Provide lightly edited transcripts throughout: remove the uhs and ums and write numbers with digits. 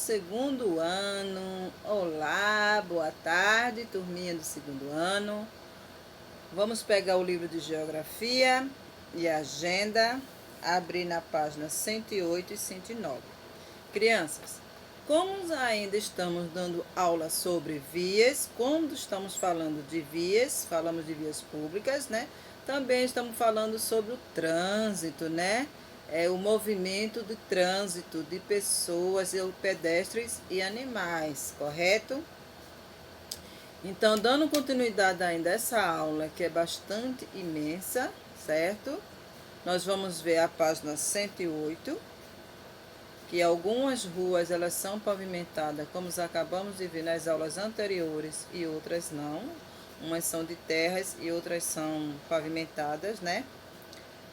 segundo ano. Olá, boa tarde, turminha do segundo ano. Vamos pegar o livro de Geografia e Agenda, abrir na página 108 e 109. Crianças, como ainda estamos dando aula sobre vias, como estamos falando de vias, falamos de vias públicas, né? Também estamos falando sobre o trânsito, né? O movimento de trânsito de pessoas, pedestres e animais, correto? Então, dando continuidade ainda a essa aula, que é bastante imensa, certo? Nós vamos ver a página 108, que algumas ruas elas são pavimentadas, como acabamos de ver nas aulas anteriores, e outras não. Umas são de terras e outras são pavimentadas, né?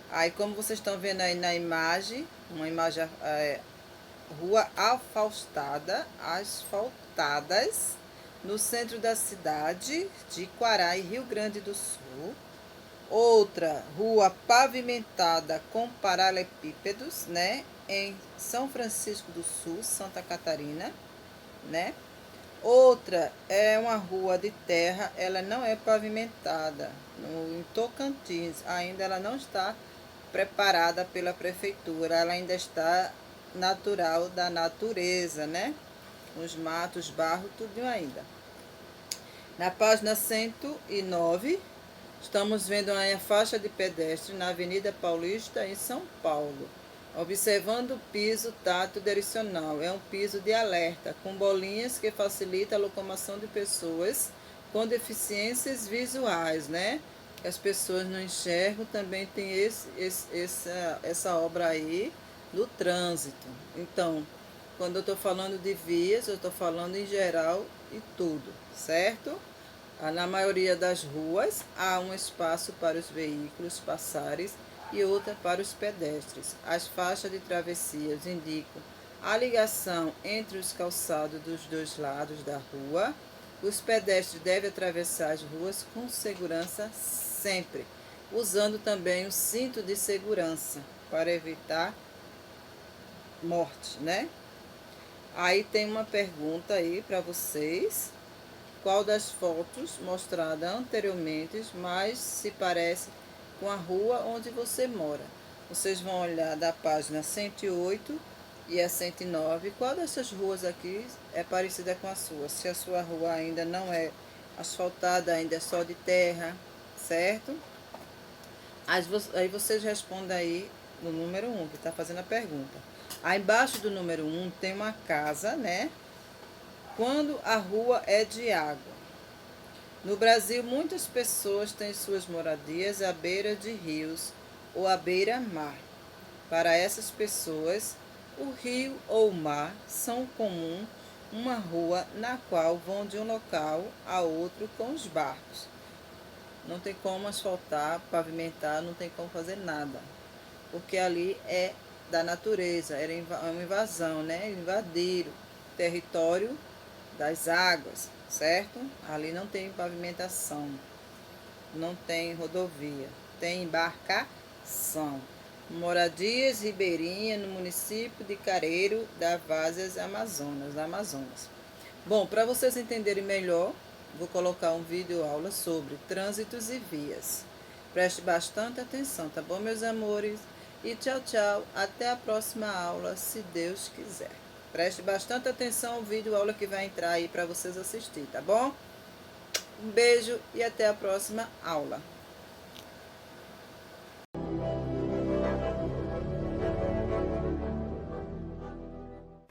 Aí, como vocês estão vendo aí na imagem, uma imagem rua asfaltadas no centro da cidade de Quará, em Rio Grande do Sul. Outra rua pavimentada com paralelepípedos, né, em São Francisco do Sul, Santa Catarina, né? Outra é uma rua de terra, ela não é pavimentada, em Tocantins, ainda ela não está preparada pela prefeitura, ela ainda está natural da natureza, né? Os matos, barro, tudo ainda. Na página 109, estamos vendo a faixa de pedestre na Avenida Paulista, em São Paulo. Observando o piso tátil direcional, é um piso de alerta, com bolinhas que facilita a locomoção de pessoas com deficiências visuais, né? Que as pessoas não enxergam, também tem essa obra aí do trânsito. Então, quando eu estou falando de vias, eu estou falando em geral e tudo, certo? Na maioria das ruas, há um espaço para os veículos passarem e outra para os pedestres. As faixas de travessias indicam a ligação entre os calçados dos dois lados da rua. Os pedestres devem atravessar as ruas com segurança sempre, usando também o cinto de segurança para evitar morte, né? Aí tem uma pergunta aí para vocês. Qual das fotos mostradas anteriormente mais se parece com a rua onde você mora? Vocês vão olhar da página 108 e a 109. Qual dessas ruas aqui é parecida com a sua? Se a sua rua ainda não é asfaltada, ainda é só de terra, certo? Aí vocês respondem aí no número 1, que está fazendo a pergunta. Aí embaixo do número 1 tem uma casa, né? Quando a rua é de água. No Brasil, muitas pessoas têm suas moradias à beira de rios ou à beira-mar. Para essas pessoas, o rio ou o mar são comum uma rua na qual vão de um local a outro com os barcos. Não tem como asfaltar, pavimentar, não tem como fazer nada, porque ali é da natureza, era uma invasão, né? Invadiram o território das águas, certo? Ali não tem pavimentação, não tem rodovia, tem embarcação. Moradias ribeirinhas no município de Careiro da Várzeas Amazonas. Bom, para vocês entenderem melhor, vou colocar um vídeo aula sobre trânsitos e vias. Preste bastante atenção, tá bom, meus amores? E tchau, tchau. Até a próxima aula, se Deus quiser. Preste bastante atenção ao vídeo aula que vai entrar aí para vocês assistir, tá bom? Um beijo e até a próxima aula.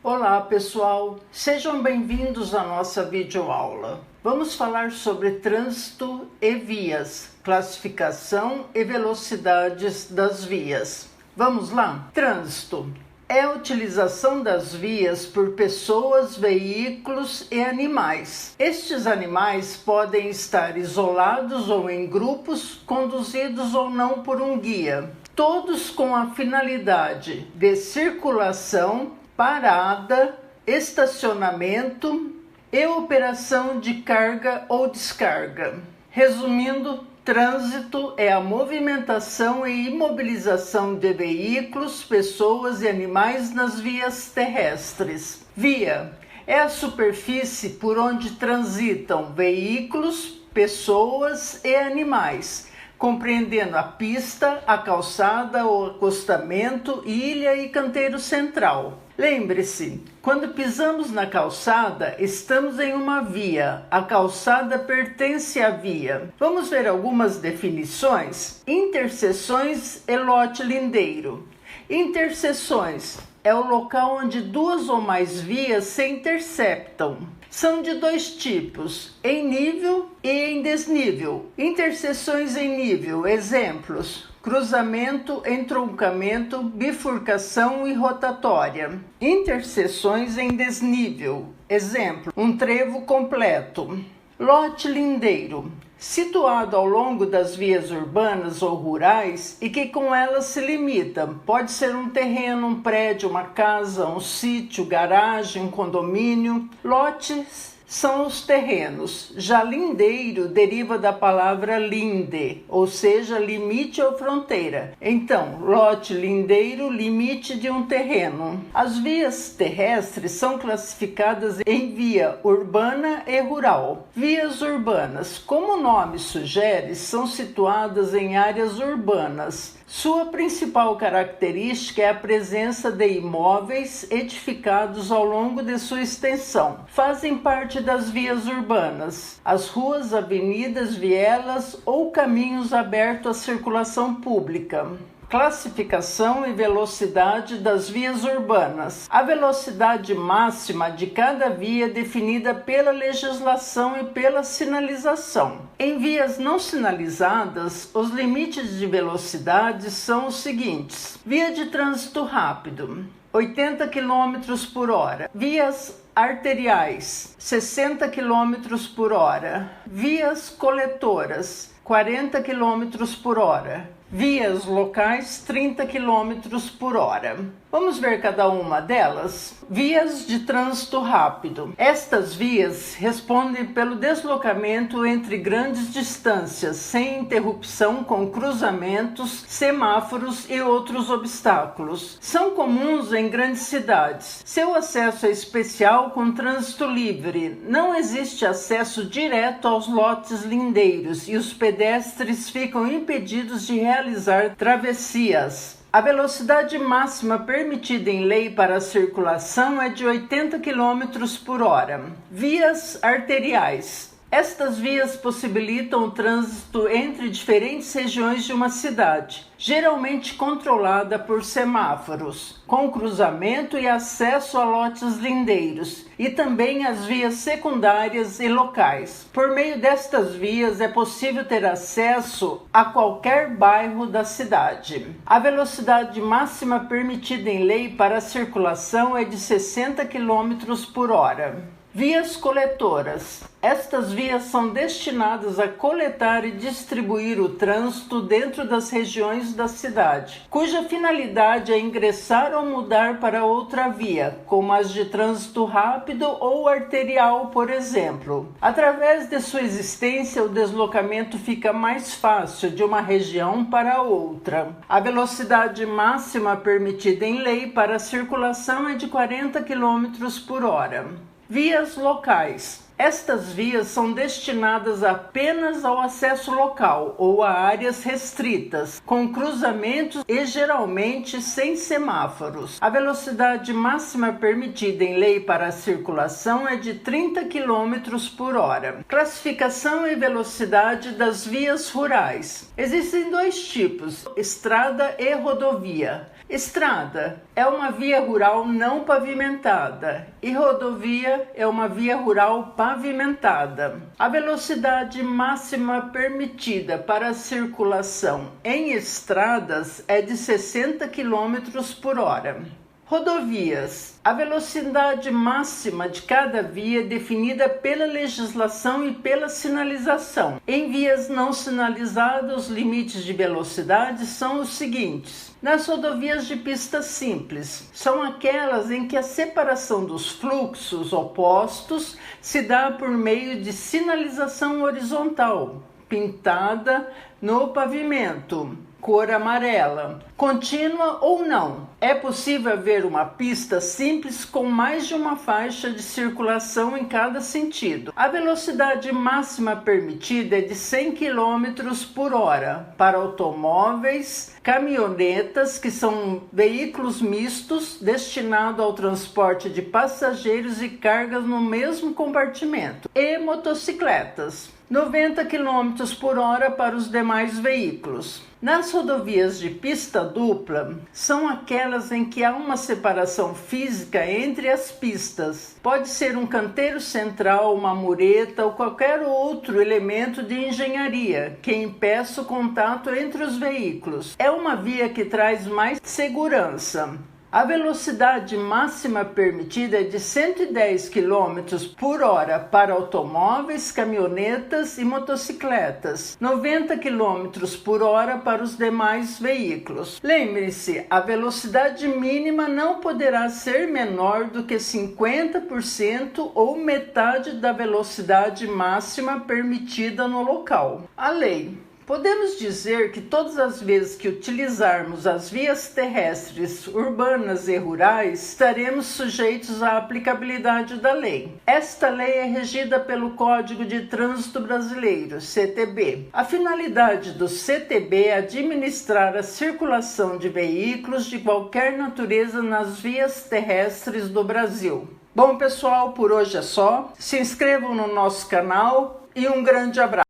Olá pessoal, sejam bem-vindos à nossa videoaula. Vamos falar sobre trânsito e vias, classificação e velocidades das vias. Vamos lá? Trânsito é a utilização das vias por pessoas, veículos e animais. Estes animais podem estar isolados ou em grupos, conduzidos ou não por um guia, todos com a finalidade de circulação, parada, estacionamento e operação de carga ou descarga. Resumindo, Trânsito é a movimentação e imobilização de veículos, pessoas e animais nas vias terrestres. Via é a superfície por onde transitam veículos, pessoas e animais, compreendendo a pista, a calçada, o acostamento, ilha e canteiro central. Lembre-se, quando pisamos na calçada, estamos em uma via. A calçada pertence à via. Vamos ver algumas definições? Interseções e lote lindeiro. Interseções é o local onde duas ou mais vias se interceptam. São de dois tipos, em nível e em desnível. Interseções em nível, exemplos: cruzamento, entroncamento, bifurcação e rotatória. Interseções em desnível, exemplo: um trevo completo. Lote lindeiro, situado ao longo das vias urbanas ou rurais e que com elas se limita. Pode ser um terreno, um prédio, uma casa, um sítio, garagem, um condomínio. Lotes são os terrenos. Já lindeiro deriva da palavra linde, ou seja, limite ou fronteira. Então, lote lindeiro, limite de um terreno. As vias terrestres são classificadas em via urbana e rural. Vias urbanas, como o nome sugere, são situadas em áreas urbanas. Sua principal característica é a presença de imóveis edificados ao longo de sua extensão. Fazem parte das vias urbanas as ruas, avenidas, vielas ou caminhos abertos à circulação pública. Classificação e velocidade das vias urbanas. A velocidade máxima de cada via é definida pela legislação e pela sinalização. Em vias não sinalizadas, os limites de velocidade são os seguintes: via de trânsito rápido, 80 km por hora. Vias arteriais, 60 km por hora. Vias coletoras, 40 km por hora. Vias locais, 30 km por hora. Vamos ver cada uma delas? Vias de trânsito rápido. Estas vias respondem pelo deslocamento entre grandes distâncias, sem interrupção, com cruzamentos, semáforos e outros obstáculos. São comuns em grandes cidades. Seu acesso é especial com trânsito livre. Não existe acesso direto aos lotes lindeiros e os pedestres ficam impedidos de realizar travessias. A velocidade máxima permitida em lei para a circulação é de 80 km por hora. Vias arteriais. Estas vias possibilitam o trânsito entre diferentes regiões de uma cidade, geralmente controlada por semáforos, com cruzamento e acesso a lotes lindeiros, e também as vias secundárias e locais. Por meio destas vias é possível ter acesso a qualquer bairro da cidade. A velocidade máxima permitida em lei para a circulação é de 60 km por hora. Vias coletoras. Estas vias são destinadas a coletar e distribuir o trânsito dentro das regiões da cidade, cuja finalidade é ingressar ou mudar para outra via, como as de trânsito rápido ou arterial, por exemplo. Através de sua existência, o deslocamento fica mais fácil de uma região para outra. A velocidade máxima permitida em lei para a circulação é de 40 km por hora. Vias locais. Estas vias são destinadas apenas ao acesso local ou a áreas restritas, com cruzamentos e geralmente sem semáforos. A velocidade máxima permitida em lei para a circulação é de 30 km por hora. Classificação e velocidade das vias rurais. Existem dois tipos: estrada e rodovia. Estrada é uma via rural não pavimentada e rodovia é uma via rural pavimentada. A velocidade máxima permitida para a circulação em estradas é de 60 km por hora. Rodovias. A velocidade máxima de cada via é definida pela legislação e pela sinalização. Em vias não sinalizadas, os limites de velocidade são os seguintes. Nas rodovias de pista simples, são aquelas em que a separação dos fluxos opostos se dá por meio de sinalização horizontal, pintada no pavimento, cor amarela, contínua ou não. É possível ver uma pista simples com mais de uma faixa de circulação em cada sentido. A velocidade máxima permitida é de 100 km por hora para automóveis, caminhonetas, que são veículos mistos destinados ao transporte de passageiros e cargas no mesmo compartimento, e motocicletas. 90 km por hora para os demais veículos. Nas rodovias de pista dupla, são aquelas em que há uma separação física entre as pistas. Pode ser um canteiro central, uma mureta ou qualquer outro elemento de engenharia que impeça o contato entre os veículos. É uma via que traz mais segurança. A velocidade máxima permitida é de 110 km por hora para automóveis, caminhonetas e motocicletas, 90 km por hora para os demais veículos. Lembre-se, a velocidade mínima não poderá ser menor do que 50% ou metade da velocidade máxima permitida no local. A lei. Podemos dizer que todas as vezes que utilizarmos as vias terrestres urbanas e rurais, estaremos sujeitos à aplicabilidade da lei. Esta lei é regida pelo Código de Trânsito Brasileiro, CTB. A finalidade do CTB é administrar a circulação de veículos de qualquer natureza nas vias terrestres do Brasil. Bom, pessoal, por hoje é só. Se inscrevam no nosso canal e um grande abraço.